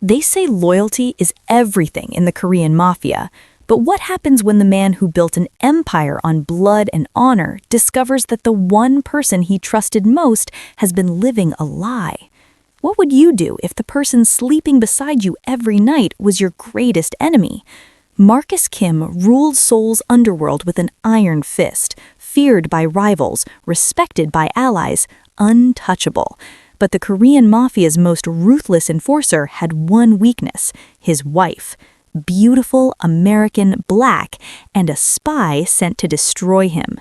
They say loyalty is everything in the Korean Mafia, but what happens when the man who built an empire on blood and honor discovers that the one person he trusted most has been living a lie? What would you do if the person sleeping beside you every night was your greatest enemy? Marcus Kim ruled Seoul's underworld with an iron fist, feared by rivals, respected by allies, untouchable. But the Korean Mafia's most ruthless enforcer had one weakness: his wife. Beautiful, American, black, and a spy sent to destroy him.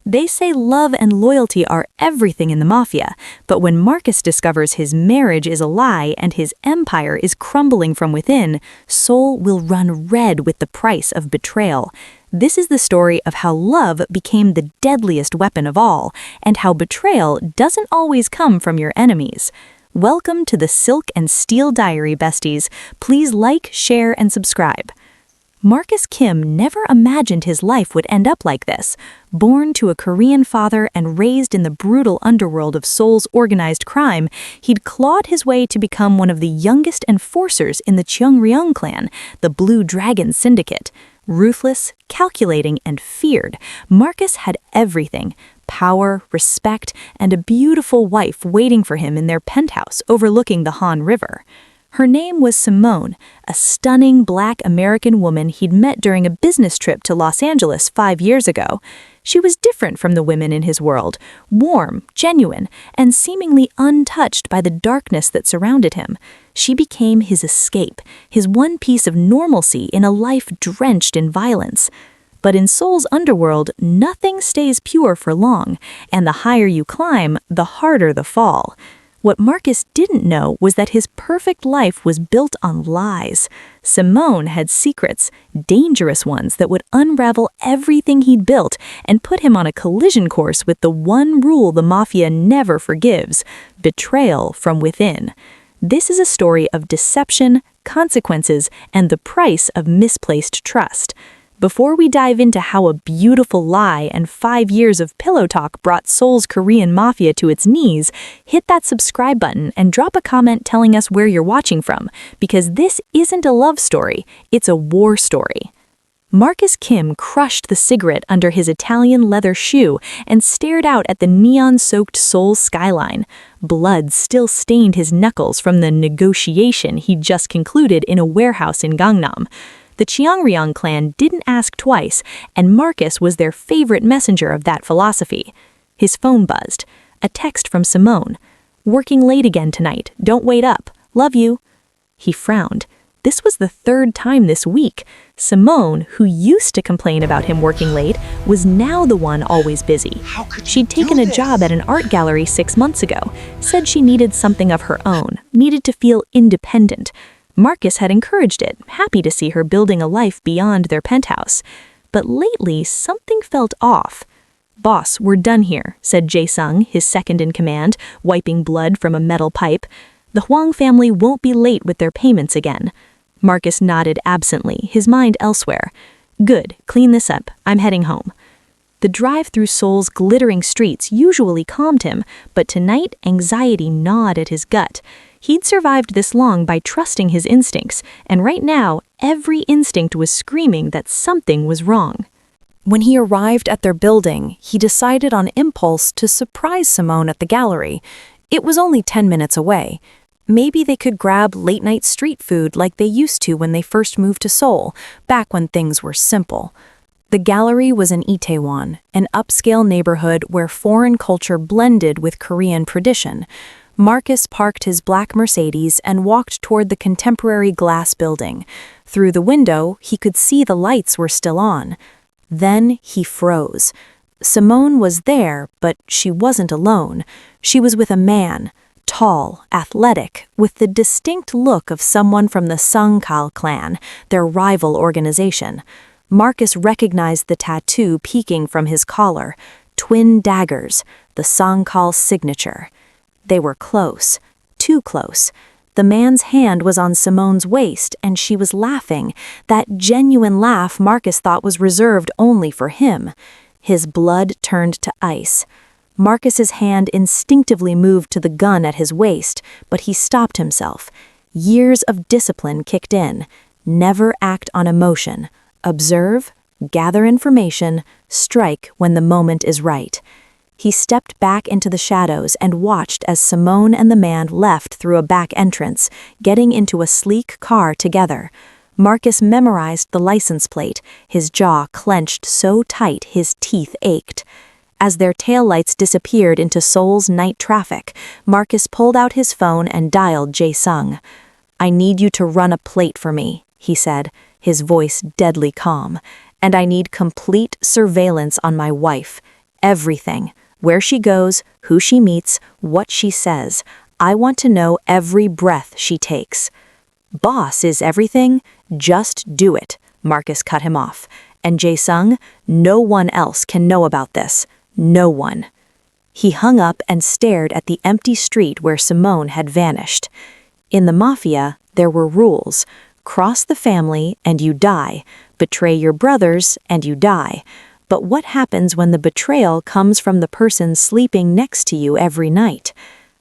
They say love and loyalty are everything in the Mafia, but when Marcus discovers his marriage is a lie and his empire is crumbling from within, Seoul will run red with the price of betrayal. This is the story of how love became the deadliest weapon of all, and how betrayal doesn't always come from your enemies. Welcome to the Silk and Steel Diary, besties. Please like, share, and subscribe. Marcus Kim never imagined his life would end up like this. Born to a Korean father and raised in the brutal underworld of Seoul's organized crime, he'd clawed his way to become one of the youngest enforcers in the Cheongryung clan, the Blue Dragon Syndicate. Ruthless, calculating, and feared, Marcus had everything: power, respect, and a beautiful wife waiting for him in their penthouse overlooking the Han River. Her name was Simone, a stunning black American woman he'd met during a business trip to Los Angeles 5 years ago. She was different from the women in his world, warm, genuine, and seemingly untouched by the darkness that surrounded him. She became his escape, his one piece of normalcy in a life drenched in violence. But in Seoul's underworld, nothing stays pure for long, and the higher you climb, the harder the fall. What Marcus didn't know was that his perfect life was built on lies. Simone had secrets, dangerous ones that would unravel everything he'd built and put him on a collision course with the one rule the Mafia never forgives: betrayal from within. This is a story of deception, consequences, and the price of misplaced trust. Before we dive into how a beautiful lie and 5 years of pillow talk brought Seoul's Korean Mafia to its knees, hit that subscribe button and drop a comment telling us where you're watching from, because this isn't a love story, it's a war story. Marcus Kim crushed the cigarette under his Italian leather shoe and stared out at the neon-soaked Seoul skyline. Blood still stained his knuckles from the negotiation he'd just concluded in a warehouse in Gangnam. The Cheongryung clan didn't ask twice, and Marcus was their favorite messenger of that philosophy. His phone buzzed. A text from Simone. "Working late again tonight. Don't wait up. Love you." He frowned. This was the 3rd time this week. Simone, who used to complain about him working late, was now the one always busy. She'd taken a job at an art gallery 6 months ago, said she needed something of her own, needed to feel independent. Marcus had encouraged it, happy to see her building a life beyond their penthouse. But lately, something felt off. "Boss, we're done here," said Jae-sung, his second in command, wiping blood from a metal pipe. "The Hwang family won't be late with their payments again." Marcus nodded absently, his mind elsewhere. "Good, clean this up. I'm heading home." The drive through Seoul's glittering streets usually calmed him, but tonight anxiety gnawed at his gut. He'd survived this long by trusting his instincts, and right now, every instinct was screaming that something was wrong. When he arrived at their building, he decided on impulse to surprise Simone at the gallery. It was only 10 minutes away. Maybe they could grab late-night street food like they used to when they first moved to Seoul, back when things were simple. The gallery was in Itaewon, an upscale neighborhood where foreign culture blended with Korean tradition. Marcus parked his black Mercedes and walked toward the contemporary glass building. Through the window, he could see the lights were still on. Then he froze. Simone was there, but she wasn't alone. She was with a man, tall, athletic, with the distinct look of someone from the Sungkal clan, their rival organization. Marcus recognized the tattoo peeking from his collar, twin daggers, the Sungkal signature. They were close, too close. The man's hand was on Simone's waist, and she was laughing, that genuine laugh Marcus thought was reserved only for him. His blood turned to ice. Marcus's hand instinctively moved to the gun at his waist, but he stopped himself. Years of discipline kicked in. Never act on emotion. Observe, gather information, strike when the moment is right. He stepped back into the shadows and watched as Simone and the man left through a back entrance, getting into a sleek car together. Marcus memorized the license plate, his jaw clenched so tight his teeth ached. As their taillights disappeared into Seoul's night traffic, Marcus pulled out his phone and dialed Jae-sung. "I need you to run a plate for me," he said, his voice deadly calm. "And I need complete surveillance on my wife. Everything. Where she goes, who she meets, what she says. I want to know every breath she takes." "Boss is everything? Just do it," Marcus cut him off. "And Jae-sung, no one else can know about this. No one." He hung up and stared at the empty street where Simone had vanished. In the Mafia, there were rules. Cross the family and you die. Betray your brothers and you die. But what happens when the betrayal comes from the person sleeping next to you every night?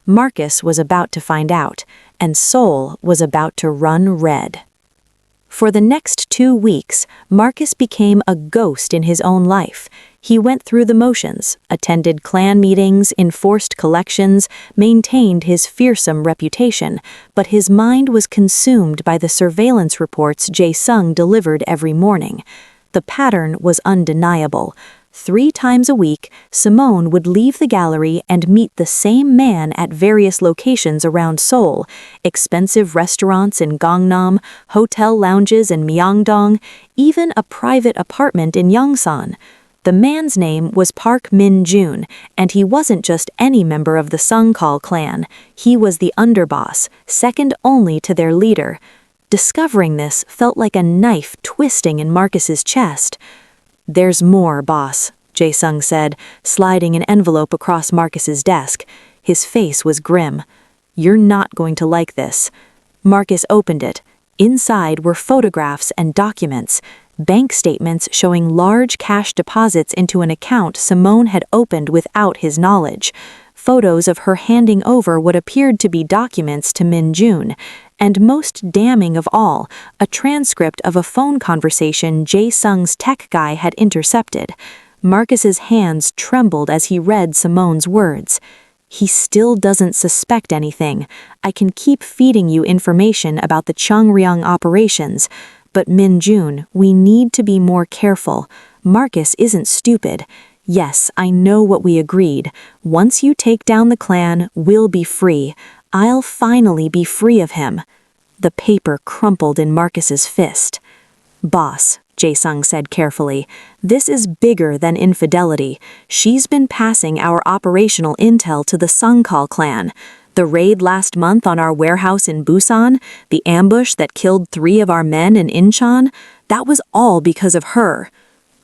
Marcus was about to find out, and Seoul was about to run red. For the next 2 weeks, Marcus became a ghost in his own life. He went through the motions, attended clan meetings, enforced collections, maintained his fearsome reputation, but his mind was consumed by the surveillance reports Jae-sung delivered every morning. The pattern was undeniable. 3 times a week, Simone would leave the gallery and meet the same man at various locations around Seoul, expensive restaurants in Gangnam, hotel lounges in Myeongdong, even a private apartment in Yongsan. The man's name was Park Min-jun, and he wasn't just any member of the Sungkal clan. He was the underboss, second only to their leader. Discovering this felt like a knife twisting in Marcus's chest. "There's more, boss," Jae-sung said, sliding an envelope across Marcus's desk. His face was grim. "You're not going to like this." Marcus opened it. Inside were photographs and documents, bank statements showing large cash deposits into an account Simone had opened without his knowledge. Photos of her handing over what appeared to be documents to Min-jun, and most damning of all, a transcript of a phone conversation Jae-sung's tech guy had intercepted. Marcus's hands trembled as he read Simone's words. "He still doesn't suspect anything. I can keep feeding you information about the Cheongryung operations. But Min-jun, we need to be more careful. Marcus isn't stupid. Yes, I know what we agreed. Once you take down the clan, we'll be free. I'll finally be free of him." The paper crumpled in Marcus's fist. "Boss," Jae-sung said carefully, "this is bigger than infidelity. She's been passing our operational intel to the Sungkal clan. The raid last month on our warehouse in Busan, the ambush that killed 3 of our men in Incheon, that was all because of her."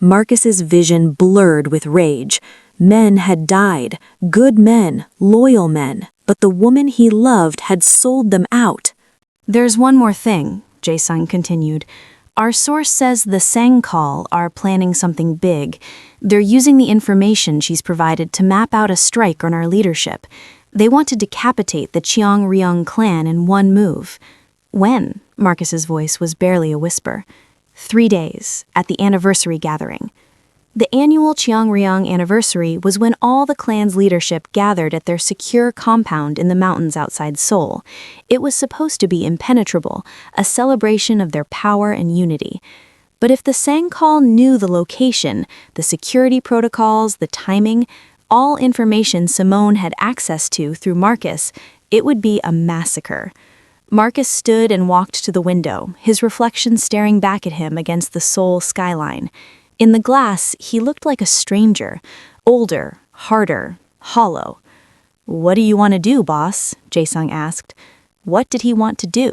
Marcus's vision blurred with rage. Men had died, good men, loyal men, but the woman he loved had sold them out. "There's one more thing," Jae-sung continued. "Our source says the Sangkal are planning something big. They're using the information she's provided to map out a strike on our leadership. They want to decapitate the Cheongryung clan in one move." "When?" Marcus's voice was barely a whisper. 3 days, at the anniversary gathering. The annual Cheongryung anniversary was when all the clan's leadership gathered at their secure compound in the mountains outside Seoul. It was supposed to be impenetrable, a celebration of their power and unity. But if the Sangkal knew the location, the security protocols, the timing, all information Simone had access to through Marcus, it would be a massacre. Marcus stood and walked to the window, his reflection staring back at him against the Seoul skyline. In the glass, he looked like a stranger, older, harder, hollow. "What do you want to do, boss?" Jae-sung asked. What did he want to do?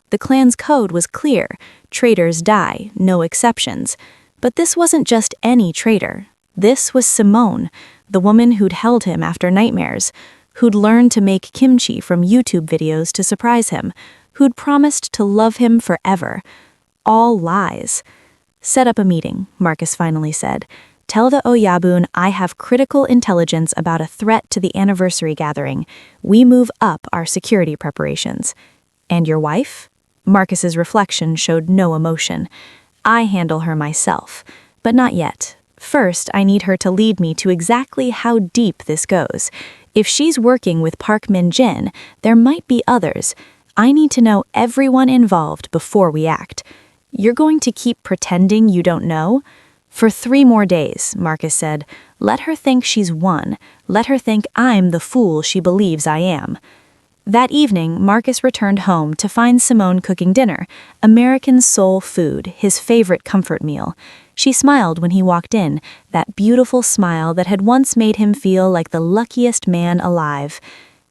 The clan's code was clear. Traitors die, no exceptions. But this wasn't just any traitor. This was Simone, the woman who'd held him after nightmares, who'd learned to make kimchi from YouTube videos to surprise him, who'd promised to love him forever. All lies. "Set up a meeting," Marcus finally said. "Tell the Oyabun I have critical intelligence about a threat to the anniversary gathering. We move up our security preparations." And your wife? Marcus's reflection showed no emotion. I handle her myself, but not yet. First, I need her to lead me to exactly how deep this goes. If she's working with Park Min-jin, there might be others. I need to know everyone involved before we act. You're going to keep pretending you don't know? For 3 more days, Marcus said. Let her think she's won. Let her think I'm the fool she believes I am. That evening, Marcus returned home to find Simone cooking dinner, American soul food, his favorite comfort meal. She smiled when he walked in, that beautiful smile that had once made him feel like the luckiest man alive.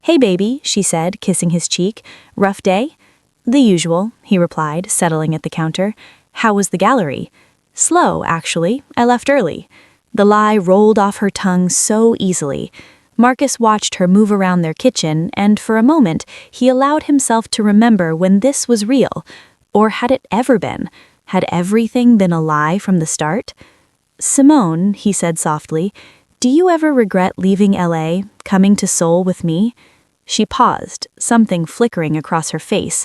"Hey, baby," she said, kissing his cheek. "Rough day?" "The usual," he replied, settling at the counter. "How was the gallery?" "Slow, actually. I left early." The lie rolled off her tongue so easily. Marcus watched her move around their kitchen, and for a moment, he allowed himself to remember when this was real. Or had it ever been? Had everything been a lie from the start? "Simone," he said softly, "do you ever regret leaving LA, coming to Seoul with me?" She paused, something flickering across her face.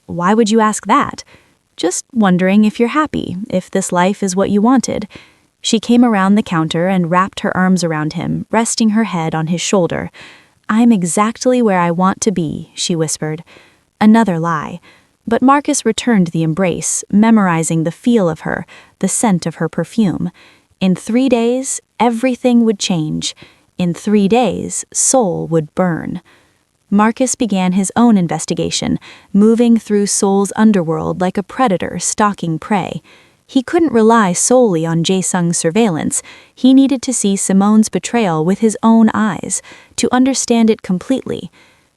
"Why would you ask that?" "Just wondering if you're happy, if this life is what you wanted." She came around the counter and wrapped her arms around him, resting her head on his shoulder. "I'm exactly where I want to be," she whispered. Another lie. But Marcus returned the embrace, memorizing the feel of her, the scent of her perfume. In 3 days, everything would change. In 3 days, Seoul would burn. Marcus began his own investigation, moving through Seoul's underworld like a predator stalking prey. He couldn't rely solely on Jae-sung's surveillance. He needed to see Simone's betrayal with his own eyes, to understand it completely.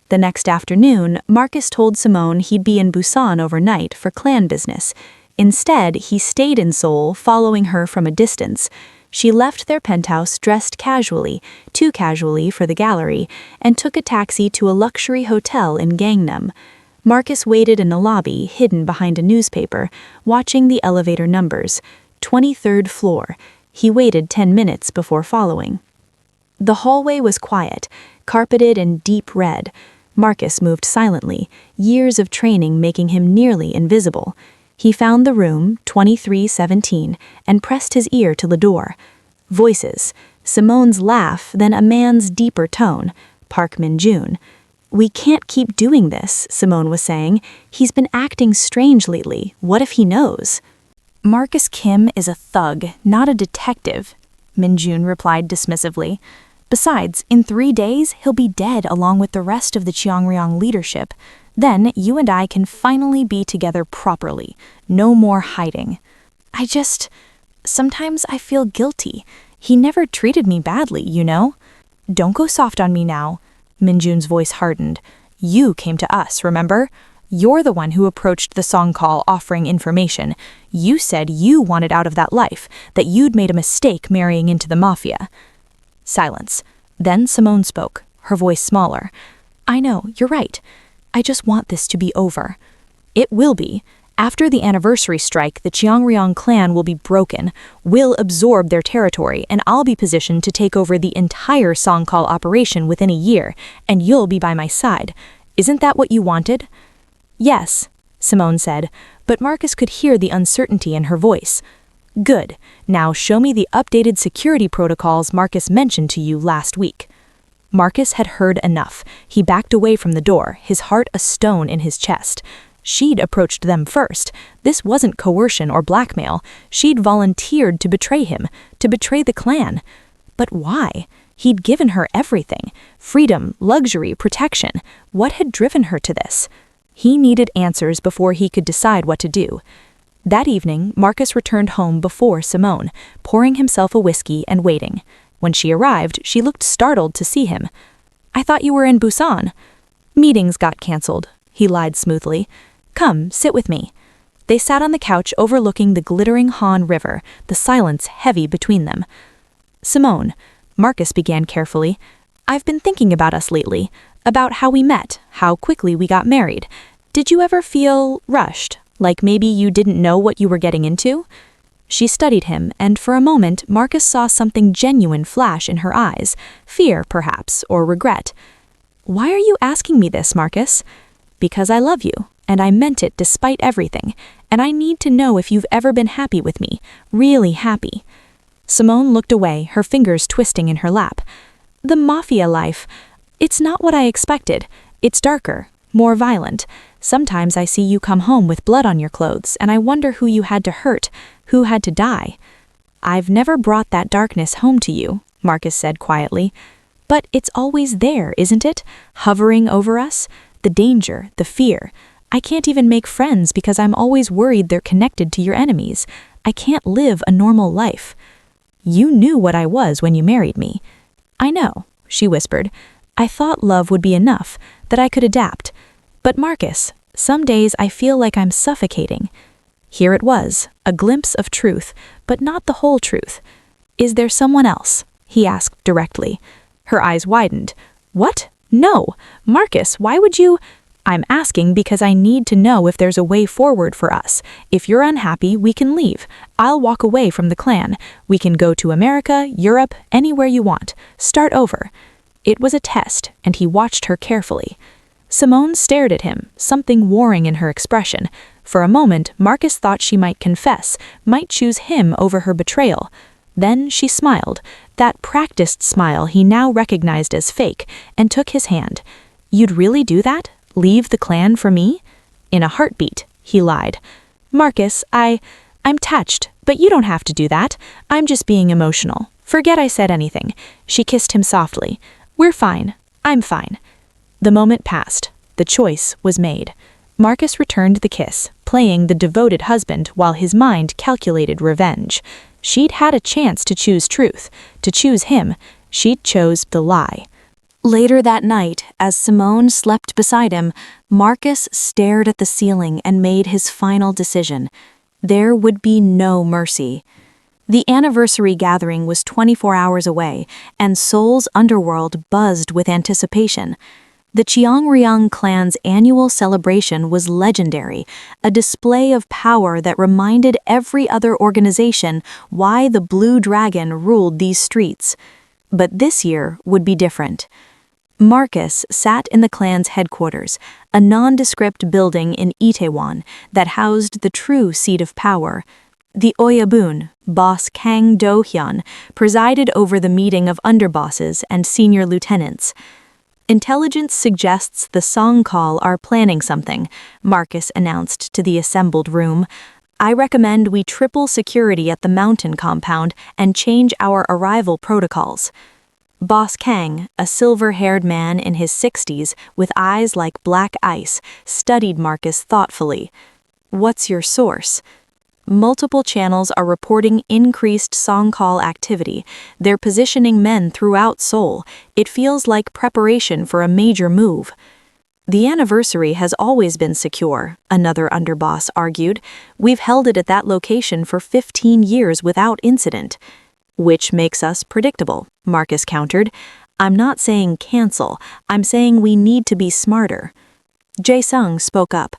The next afternoon, Marcus told Simone he'd be in Busan overnight for clan business. Instead, he stayed in Seoul, following her from a distance. She left their penthouse dressed casually, too casually for the gallery, and took a taxi to a luxury hotel in Gangnam. Marcus waited in the lobby, hidden behind a newspaper, watching the elevator numbers. 23rd floor. He waited 10 minutes before following. The hallway was quiet, carpeted in deep red. Marcus moved silently, years of training making him nearly invisible. He found the room, 2317, and pressed his ear to the door. Voices. Simone's laugh, then a man's deeper tone. Park Min-jun. "We can't keep doing this," Simone was saying. "He's been acting strange lately. What if he knows?" "Marcus Kim is a thug, not a detective," Min-jun replied dismissively. "Besides, in 3 days, he'll be dead along with the rest of the Cheongryong leadership. Then you and I can finally be together properly. No more hiding." Sometimes I feel guilty. He never treated me badly, you know? "Don't go soft on me now." Min-jun's voice hardened. "You came to us, remember? You're the one who approached the song call offering information. You said you wanted out of that life, that you'd made a mistake marrying into the Mafia." Silence. Then Simone spoke, her voice smaller. "I know, you're right. I just want this to be over." "It will be. After the anniversary strike, the Cheongryong clan will be broken. We'll absorb their territory, and I'll be positioned to take over the entire song call operation within a year, and you'll be by my side. Isn't that what you wanted?" "Yes," Simone said, but Marcus could hear the uncertainty in her voice. "Good. Now show me the updated security protocols Marcus mentioned to you last week." Marcus had heard enough. He backed away from the door, his heart a stone in his chest. She'd approached them first. This wasn't coercion or blackmail. She'd volunteered to betray him, to betray the clan. But why? He'd given her everything. Freedom, luxury, protection. What had driven her to this? He needed answers before he could decide what to do. That evening, Marcus returned home before Simone, pouring himself a whiskey and waiting. When she arrived, she looked startled to see him. "I thought you were in Busan." "Meetings got canceled," he lied smoothly. "Come, sit with me." They sat on the couch overlooking the glittering Han River, the silence heavy between them. "Simone," Marcus began carefully, "I've been thinking about us lately, about how we met, how quickly we got married. Did you ever feel rushed, like maybe you didn't know what you were getting into?" She studied him, and for a moment Marcus saw something genuine flash in her eyes, fear perhaps, or regret. "Why are you asking me this, Marcus?" Because I love you, and I meant it despite everything, and I need to know if you've ever been happy with me, really happy." Simone looked away, her fingers twisting in her lap. "The Mafia life, it's not what I expected. It's darker, more violent. Sometimes I see you come home with blood on your clothes, and I wonder who you had to hurt, who had to die." "I've never brought that darkness home to you," Marcus said quietly. "But it's always there, isn't it? Hovering over us? The danger, the fear. I can't even make friends because I'm always worried they're connected to your enemies. I can't live a normal life." "You knew what I was when you married me." "I know," she whispered. "I thought love would be enough, that I could adapt. But Marcus, some days I feel like I'm suffocating." Here it was, a glimpse of truth, but not the whole truth. "Is there someone else?" he asked directly. Her eyes widened. "What? No. Marcus, why would you—" "I'm asking because I need to know if there's a way forward for us. If you're unhappy, we can leave. I'll walk away from the clan. We can go to America, Europe, anywhere you want. Start over." It was a test, and he watched her carefully. Simone stared at him, something warring in her expression. For a moment, Marcus thought she might confess, might choose him over her betrayal. Then she smiled, that practiced smile he now recognized as fake, and took his hand. "You'd really do that? Leave the clan for me?" "In a heartbeat," he lied. "Marcus, I'm touched, but you don't have to do that. I'm just being emotional. Forget I said anything." She kissed him softly. "We're fine. I'm fine." The moment passed. The choice was made. Marcus returned the kiss, playing the devoted husband while his mind calculated revenge. She'd had a chance to choose truth, to choose him. She'd chose the lie. Later that night, as Simone slept beside him, Marcus stared at the ceiling and made his final decision. There would be no mercy. The anniversary gathering was 24 hours away, and Seoul's underworld buzzed with anticipation. The Cheongryung clan's annual celebration was legendary, a display of power that reminded every other organization why the Blue Dragon ruled these streets. But this year would be different. Marcus sat in the clan's headquarters, a nondescript building in Itaewon that housed the true seat of power. The Oyabun, boss Kang Do-hyun, presided over the meeting of underbosses and senior lieutenants. "Intelligence suggests the Songkal are planning something," Marcus announced to the assembled room. "I recommend we triple security at the mountain compound and change our arrival protocols." Boss Kang, a silver-haired man in his 60s with eyes like black ice, studied Marcus thoughtfully. "What's your source?" "Multiple channels are reporting increased Songkal activity. They're positioning men throughout Seoul. It feels like preparation for a major move." "The anniversary has always been secure," another underboss argued. "We've held it at that location for 15 years without incident." "Which makes us predictable," Marcus countered. "I'm not saying cancel. I'm saying we need to be smarter." Jae-sung spoke up.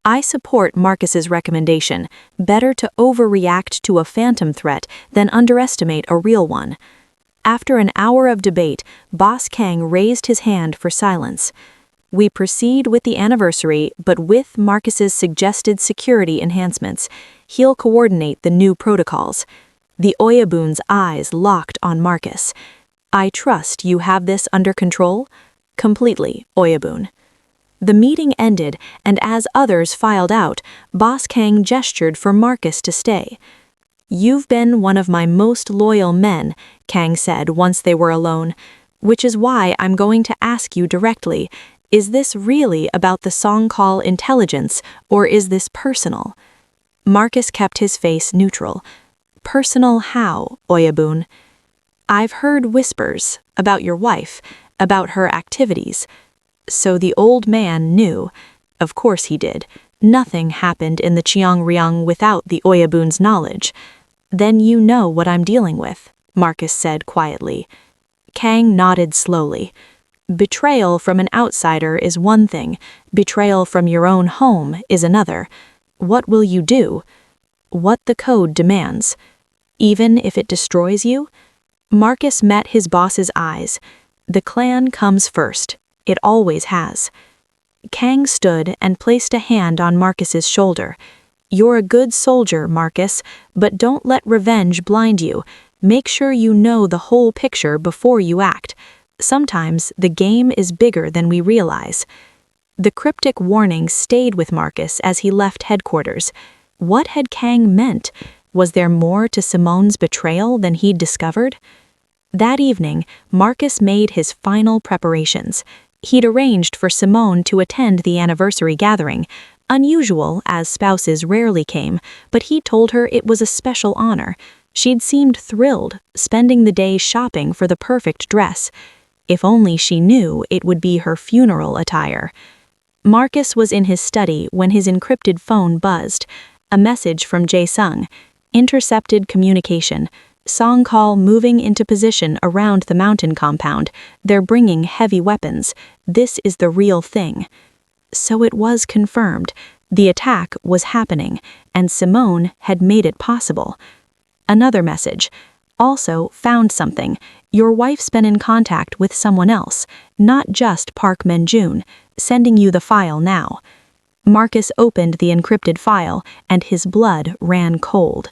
"I support Marcus's recommendation. Better to overreact to a phantom threat than underestimate a real one." After an hour of debate, Boss Kang raised his hand for silence. "We proceed with the anniversary, but with Marcus's suggested security enhancements. He'll coordinate the new protocols." The Oyabun's eyes locked on Marcus. "I trust you have this under control?" "Completely, Oyabun." The meeting ended, and as others filed out, Boss Kang gestured for Marcus to stay. "You've been one of my most loyal men," Kang said once they were alone, "which is why I'm going to ask you directly, is this really about the Songkal intelligence, or is this personal?" Marcus kept his face neutral. "Personal how, Oyabun?" "I've heard whispers about your wife, about her activities." So the old man knew. Of course he did. Nothing happened in the Cheongryung without the Oyabun's knowledge. "Then you know what I'm dealing with," Marcus said quietly. Kang nodded slowly. "Betrayal from an outsider is one thing. Betrayal from your own home is another. What will you do?" "What the code demands." "Even if it destroys you?" Marcus met his boss's eyes. "The clan comes first. It always has." Kang stood and placed a hand on Marcus's shoulder. "You're a good soldier, Marcus, but don't let revenge blind you. Make sure you know the whole picture before you act. Sometimes the game is bigger than we realize." The cryptic warning stayed with Marcus as he left headquarters. What had Kang meant? Was there more to Simone's betrayal than he'd discovered? That evening, Marcus made his final preparations. He'd arranged for Simone to attend the anniversary gathering. Unusual, as spouses rarely came, but he told her it was a special honor. She'd seemed thrilled, spending the day shopping for the perfect dress. If only she knew it would be her funeral attire. Marcus was in his study when his encrypted phone buzzed. A message from Jae-sung. Intercepted communication. Song call moving into position around the mountain compound. They're bringing heavy weapons. This is the real thing. So it was confirmed. The attack was happening, and Simone had made it possible. Another message. Also found something. Your wife's been in contact with someone else, not just Park Min-jun. Sending you the file now. Marcus opened the encrypted file, and his blood ran cold.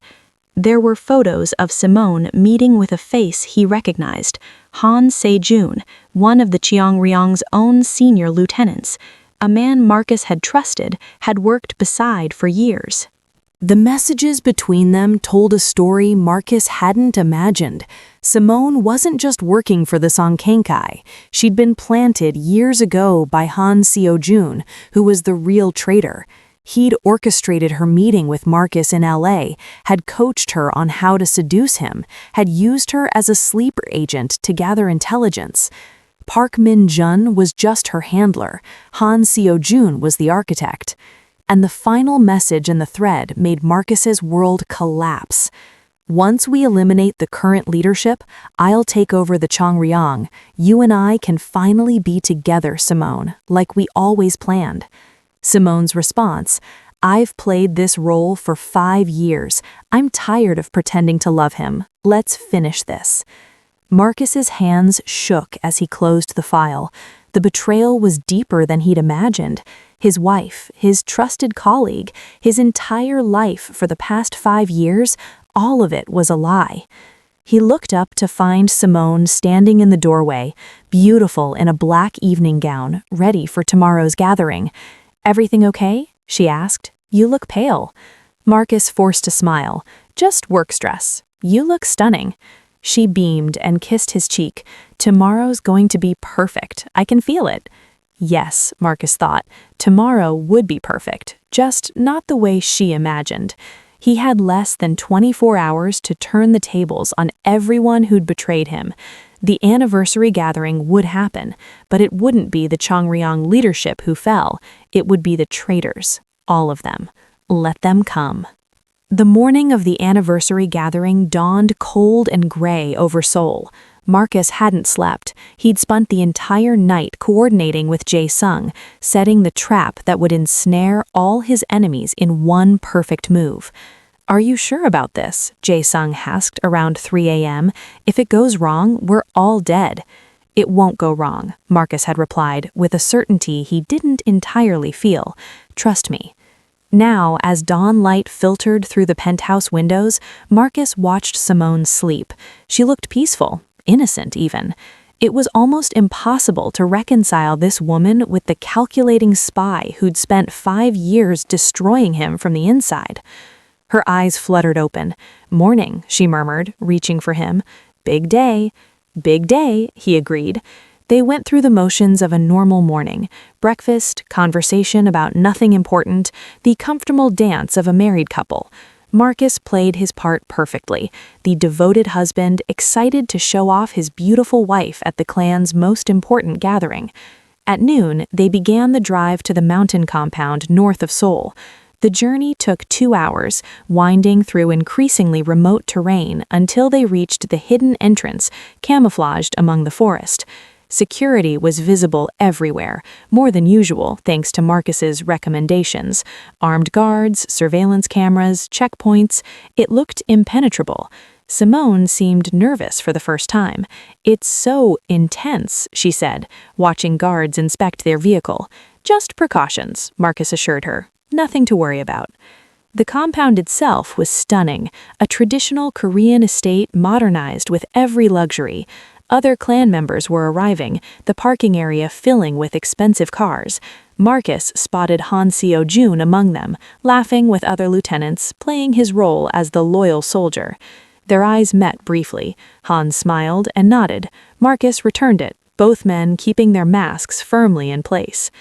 There were photos of Simone meeting with a face he recognized, Han Se-jun, one of the Cheongryong's own senior lieutenants, a man Marcus had trusted, had worked beside for years. The messages between them told a story Marcus hadn't imagined. Simone wasn't just working for the Songkenkai. She'd been planted years ago by Han Seo-jun, who was the real traitor. He'd orchestrated her meeting with Marcus in LA, had coached her on how to seduce him, had used her as a sleeper agent to gather intelligence. Park Min-jun was just her handler. Han Seo-jun was the architect. And the final message in the thread made Marcus's world collapse. "Once we eliminate the current leadership, I'll take over the Cheongryong. You and I can finally be together, Simone, like we always planned." Simone's response, "I've played this role for 5 years. I'm tired of pretending to love him. Let's finish this." Marcus's hands shook as he closed the file. The betrayal was deeper than he'd imagined. His wife, his trusted colleague, his entire life for the past 5 years, all of it was a lie. He looked up to find Simone standing in the doorway, beautiful in a black evening gown, ready for tomorrow's gathering. "Everything okay?" she asked. "You look pale." Marcus forced a smile. "Just work stress. You look stunning." She beamed and kissed his cheek. "Tomorrow's going to be perfect. I can feel it." Yes, Marcus thought, tomorrow would be perfect, just not the way she imagined. He had less than 24 hours to turn the tables on everyone who'd betrayed him. The anniversary gathering would happen, but it wouldn't be the Cheongryong leadership who fell. It would be the traitors, all of them. Let them come. The morning of the anniversary gathering dawned cold and gray over Seoul. Marcus hadn't slept. He'd spent the entire night coordinating with Jae-sung, setting the trap that would ensnare all his enemies in one perfect move. "Are you sure about this?" Jae-sung asked around 3 a.m. "If it goes wrong, we're all dead." "It won't go wrong," Marcus had replied, with a certainty he didn't entirely feel. "Trust me." Now, as dawn light filtered through the penthouse windows, Marcus watched Simone sleep. She looked peaceful. Innocent, even. It was almost impossible to reconcile this woman with the calculating spy who'd spent 5 years destroying him from the inside. Her eyes fluttered open. "Morning," she murmured, reaching for him. "Big day." "Big day," he agreed. They went through the motions of a normal morning. Breakfast, conversation about nothing important, the comfortable dance of a married couple. Marcus played his part perfectly, the devoted husband excited to show off his beautiful wife at the clan's most important gathering. At noon, they began the drive to the mountain compound north of Seoul. The journey took 2 hours, winding through increasingly remote terrain until they reached the hidden entrance, camouflaged among the forest. Security was visible everywhere, more than usual thanks to Marcus's recommendations. Armed guards, surveillance cameras, checkpoints. It looked impenetrable. Simone seemed nervous for the first time. "It's so intense," she said, watching guards inspect their vehicle. Just precautions, Marcus assured her. Nothing to worry about. The compound itself was stunning, a traditional Korean estate modernized with every luxury. Other clan members were arriving, the parking area filling with expensive cars. Marcus spotted Han Seo-jun among them, laughing with other lieutenants, playing his role as the loyal soldier. Their eyes met briefly. Han smiled and nodded. Marcus returned it, both men keeping their masks firmly in place.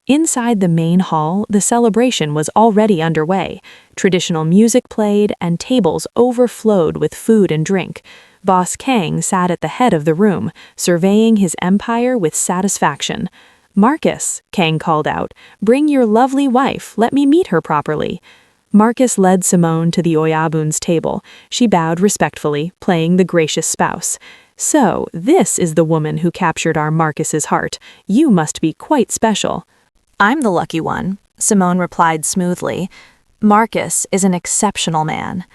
Inside the main hall, the celebration was already underway. Traditional music played and tables overflowed with food and drink. Boss Kang sat at the head of the room, surveying his empire with satisfaction. "Marcus," Kang called out, "bring your lovely wife, let me meet her properly." Marcus led Simone to the Oyabun's table. She bowed respectfully, playing the gracious spouse. "So, this is the woman who captured our Marcus's heart. You must be quite special." "I'm the lucky one," Simone replied smoothly. "Marcus is an exceptional man."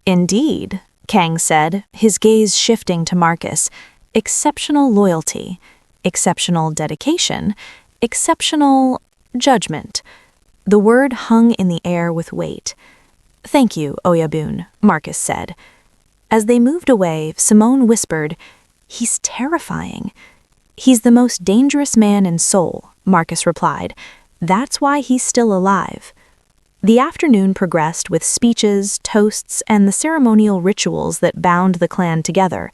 "Indeed," Kang said, his gaze shifting to Marcus. "Exceptional loyalty, exceptional dedication, exceptional judgment." The word hung in the air with weight. "Thank you, Oyabun," Marcus said. As they moved away, Simone whispered, "He's terrifying." "He's the most dangerous man in Seoul," Marcus replied. "That's why he's still alive." The afternoon progressed with speeches, toasts, and the ceremonial rituals that bound the clan together.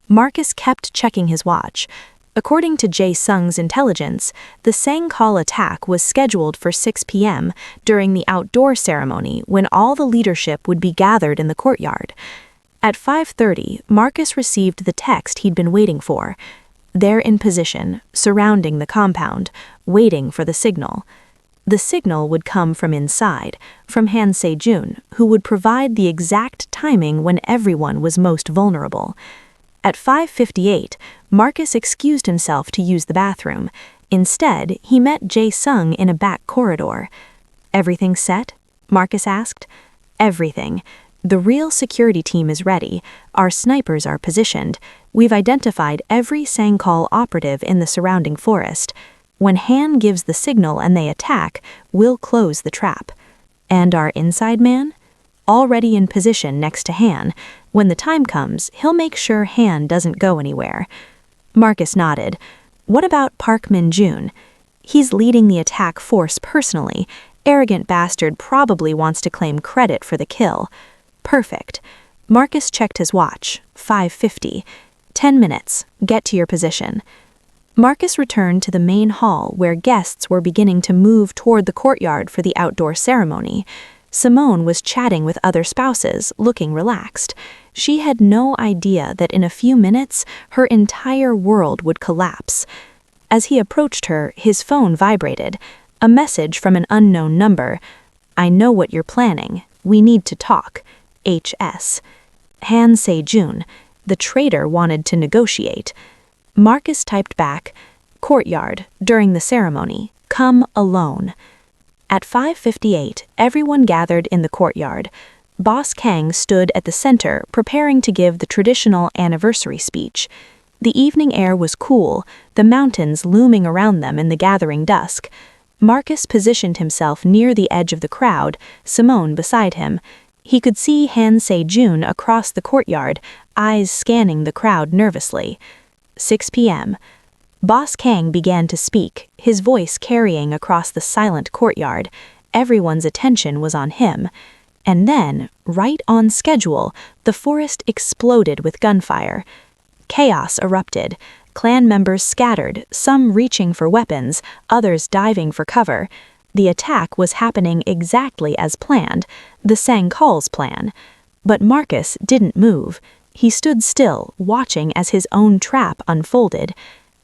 Marcus kept checking his watch. According to Jae-sung's intelligence, the Sangkal attack was scheduled for 6 p.m. during the outdoor ceremony when all the leadership would be gathered in the courtyard. At 5:30, Marcus received the text he'd been waiting for. They're in position, surrounding the compound, waiting for the signal. The signal would come from inside, from Han Se-jun, who would provide the exact timing when everyone was most vulnerable. At 5:58, Marcus excused himself to use the bathroom. Instead, he met Jae-sung in a back corridor. "Everything set?" Marcus asked. "Everything. The real security team is ready. Our snipers are positioned. We've identified every Sangkal operative in the surrounding forest. When Han gives the signal and they attack, we'll close the trap. And our inside man? Already in position next to Han. When the time comes, he'll make sure Han doesn't go anywhere." Marcus nodded. "What about Park Min-jun? He's leading the attack force personally. Arrogant bastard probably wants to claim credit for the kill." "Perfect." Marcus checked his watch. 5:50. 10 minutes. Get to your position." Marcus returned to the main hall where guests were beginning to move toward the courtyard for the outdoor ceremony. Simone was chatting with other spouses, looking relaxed. She had no idea that in a few minutes, her entire world would collapse. As he approached her, his phone vibrated. A message from an unknown number. "I know what you're planning. We need to talk. HS." Han Se-jun. The traitor wanted to negotiate. Marcus typed back, "Courtyard, during the ceremony. Come alone." At 5:58, everyone gathered in the courtyard. Boss Kang stood at the center, preparing to give the traditional anniversary speech. The evening air was cool, the mountains looming around them in the gathering dusk. Marcus positioned himself near the edge of the crowd, Simone beside him. He could see Han Se-jun across the courtyard, eyes scanning the crowd nervously. 6 p.m. Boss Kang began to speak, his voice carrying across the silent courtyard. Everyone's attention was on him. And then, right on schedule, the forest exploded with gunfire. Chaos erupted. Clan members scattered, some reaching for weapons, others diving for cover. The attack was happening exactly as planned, the Sangkal's plan. But Marcus didn't move. He stood still, watching as his own trap unfolded.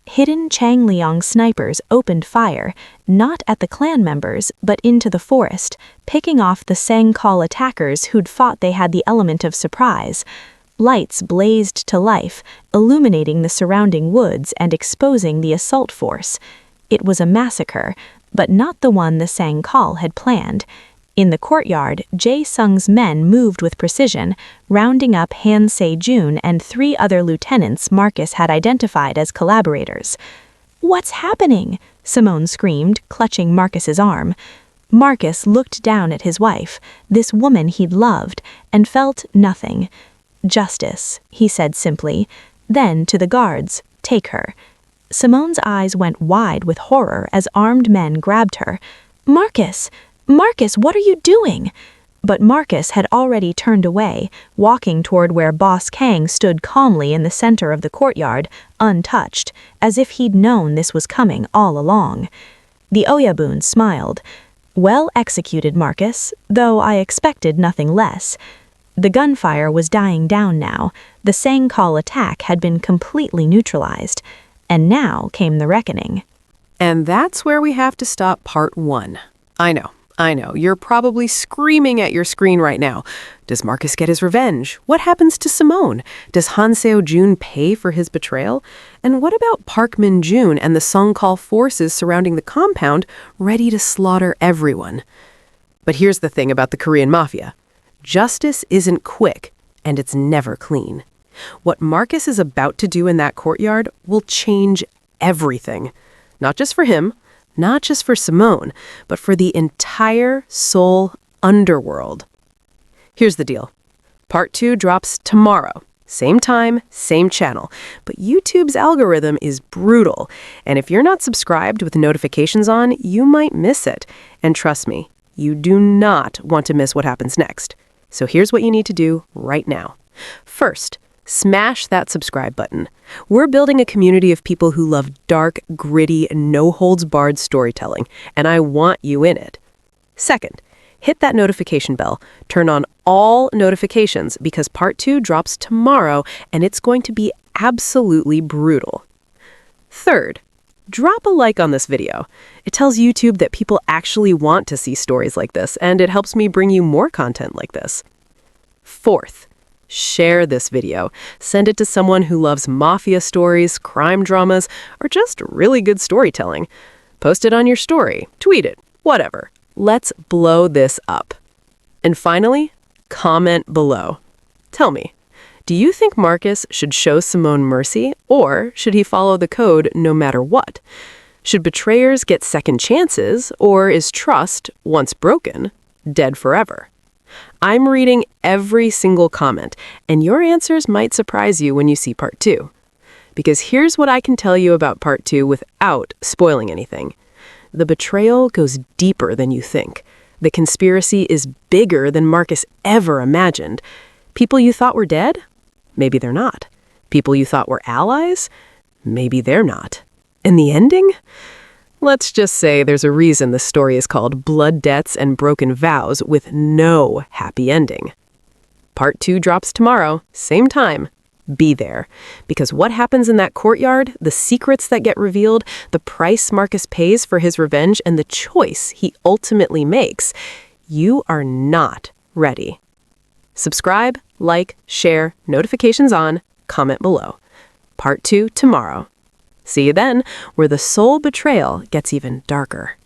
Hidden Changliang snipers opened fire, not at the clan members, but into the forest, picking off the Sangkal attackers who'd thought they had the element of surprise. Lights blazed to life, illuminating the surrounding woods and exposing the assault force. It was a massacre, but not the one the Sangkal had planned. In the courtyard, Jae-sung's men moved with precision, rounding up Han Se-jun and 3 other lieutenants Marcus had identified as collaborators. What's happening? Simone screamed, clutching Marcus's arm. Marcus looked down at his wife, this woman he'd loved, and felt nothing. Justice, he said simply. Then to the guards, take her. Simone's eyes went wide with horror as armed men grabbed her. Marcus! Marcus, what are you doing? But Marcus had already turned away, walking toward where Boss Kang stood calmly in the center of the courtyard, untouched, as if he'd known this was coming all along. The Oyabun smiled. Well executed, Marcus, though I expected nothing less. The gunfire was dying down now. The Sangkal attack had been completely neutralized. And now came the reckoning. And that's where we have to stop part 1. I know. You're probably screaming at your screen right now. Does Marcus get his revenge? What happens to Simone? Does Han Seo-jun pay for his betrayal? And what about Park Min-jun and the Songkal forces surrounding the compound ready to slaughter everyone? But here's the thing about the Korean Mafia. Justice isn't quick, and it's never clean. What Marcus is about to do in that courtyard will change everything. Not just for him, not just for Simone, but for the entire Seoul underworld. Here's the deal. Part 2 drops tomorrow. Same time, same channel. But YouTube's algorithm is brutal. And if you're not subscribed with notifications on, you might miss it. And trust me, you do not want to miss what happens next. So here's what you need to do right now. First, smash that subscribe button. We're building a community of people who love dark, gritty, no-holds-barred storytelling, and I want you in it. Second, hit that notification bell. Turn on all notifications because part 2 drops tomorrow, and it's going to be absolutely brutal. Third, drop a like on this video. It tells YouTube that people actually want to see stories like this, and it helps me bring you more content like this. Fourth, share this video. Send it to someone who loves mafia stories, crime dramas, or just really good storytelling. Post it on your story, tweet it, whatever. Let's blow this up. And finally, comment below. Tell me, do you think Marcus should show Simone mercy, or should he follow the code no matter what? Should betrayers get second chances, or is trust, once broken, dead forever? I'm reading every single comment, and your answers might surprise you when you see part 2. Because here's what I can tell you about part 2 without spoiling anything. The betrayal goes deeper than you think. The conspiracy is bigger than Marcus ever imagined. People you thought were dead? Maybe they're not. People you thought were allies? Maybe they're not. And the ending? Let's just say there's a reason the story is called Blood Debts and Broken Vows with no happy ending. Part 2 drops tomorrow, same time. Be there. Because what happens in that courtyard, the secrets that get revealed, the price Marcus pays for his revenge, and the choice he ultimately makes, you are not ready. Subscribe, like, share, notifications on, comment below. Part 2 tomorrow. See you then, where the Seoul betrayal gets even darker.